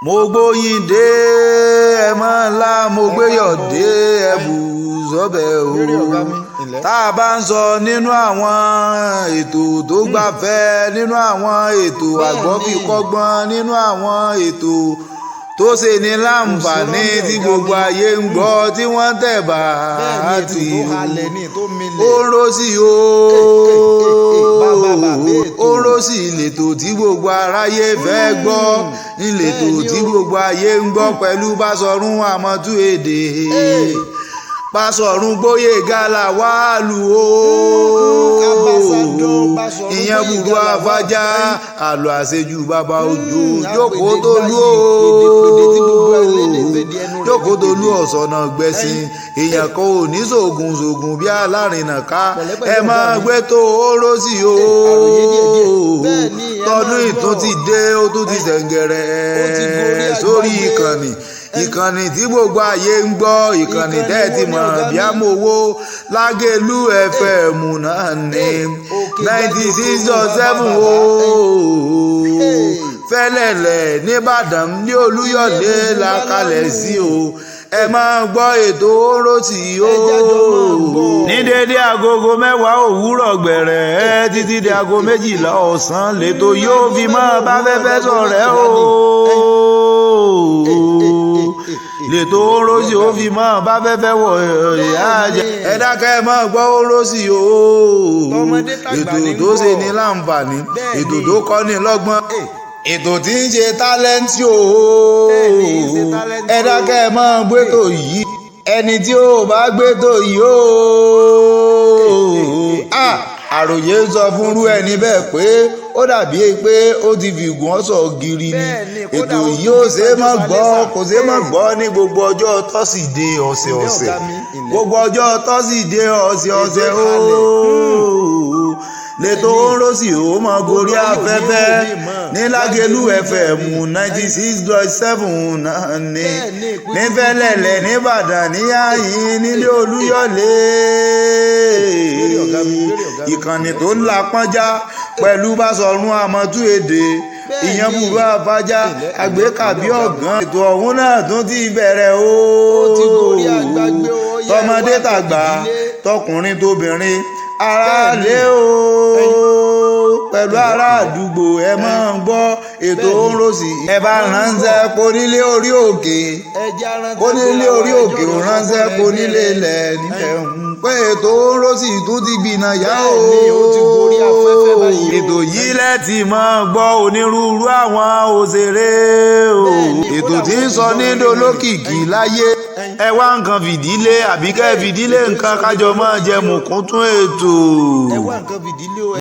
mo gbóyin dé ẹ mọ́ ńlá mo gbéyọ̀ dé ẹ̀bù sọ́bẹ̀ o. tá a bá ń sọ nínú àwọn ètò tó gbafẹ́, nínú àwọn ètò àgbọ́fikọ́gbọ́n, nínú àwọn ètò tó ṣe ní láǹfààní tí gbogbo ayé ń gbọ́ tí wọ́n tẹ̀ bá àti ó ń ró sí o ó ń ró sí ìletò tí gbogbo aráyé fẹ́ gbọ́, ìletò tí gbogbo ayé ń gbọ́ pẹ̀lú Báṣọ̀run Àmọ̀tú Èdè. Báṣọ̀run Gbóyèga Làwálù o ìyẹn Bùrú Afájá àlọ́ àṣejù bàbá òjò jókòó Tolú o jókòó Tolú ọ̀sọ̀nà gbẹ̀sìn èèyàn kan ò ní ṣògùn bí alárinà ká ẹ máa gbé tó oró sí o. tọdún ìtún ti dé ó tún ti ṣẹ̀ǹgẹ̀rẹ̀ sórí ìkànnì tí gbogbo ayé ń gbọ́, ìkànnì tẹ́ ti mọ̀ bí amówó Lágẹ̀lú FM náà ní 96.7 o Fẹ́lẹ́lẹ̀ nìbàdàn ní Olúyọ̀lé la kalẹ̀ sí o. ẹ máa gbọ́ ètò Oròsì o ní dédé agogo 10 òwúrọ̀ gbẹ̀rẹ̀ títí di aago 12 ọ̀sán lẹ́tọ̀ yóò fi máa bá fẹ́fẹ́ ṣọ̀rẹ́ o. lẹ́tọ̀ Oròsì ó fi máa bá fẹ́fẹ́ wọ̀ ẹ̀yà ẹ dákẹ́ ẹ máa gbọ́ Oròsì o. ètò tó ṣe ní láǹfààní, ètò tó kọ́ni lọ́gbọ́n, ètò tí ń ṣe tálẹ́ǹtì o. ẹ dákẹ́ ẹ máa gbétò yìí, ẹni tí ó bá gbétò yìí o. àròyé ń sọ fúnrú ẹni bẹ́ẹ̀ pé ó dàbí pé ó ti fìgùn ọ̀sọ̀ gírí ni. ètò yìí ó ṣe é má gbọ́, kò ṣe é má gbọ́ ní gbogbo ọjọ́ tọ́sídẹ̀ẹ́ ọ̀sẹ̀ọ̀sẹ̀, gbogbo ọjọ́ tọ́sídẹ̀ẹ́ ọ̀sẹ̀ọ̀sẹ̀ o. lẹ́tọ̀ Oròsì ó mọ gorí afẹ́fẹ́ ní Lágẹ̀lú FM 96.7 náà ní Fẹ́lẹ́lẹ̀ nìbàdàn ní àyín nílé Olúyọ̀lé. ìkànnì tó ń la pọ́njá pẹ̀lú Báṣọ̀run Àmọ̀tú Èdè ìyẹn Bùrú Afájá àgbékàbí ọ̀gán. ètò ọ̀hún náà tún ti bẹ̀rẹ̀ o. tọmọdé tàgbà tọkùnrin tóbìnrin aráalé o pẹ̀lú ará àdúgbò ẹ máa ń gbọ́ ètò Oròsì. ẹ bá ránṣẹ́ ponílé orí òkè, ponílé orí òkè ò ránṣẹ́ ponílé ilẹ̀ nílẹ̀ pé ètò Oròsì tún ti gbìnà yá o. ètò yìí lẹ́tì máa gbọ́ onírúurú àwọn òṣèré o. ètò tí ń sọ ní dolókìkí láyé. ẹ wá nǹkan fìdílé àbí kẹ́ fìdílé nǹkan kájọ máa jẹ mùkúntún ètò. ẹ wá nǹkan fìdílé o.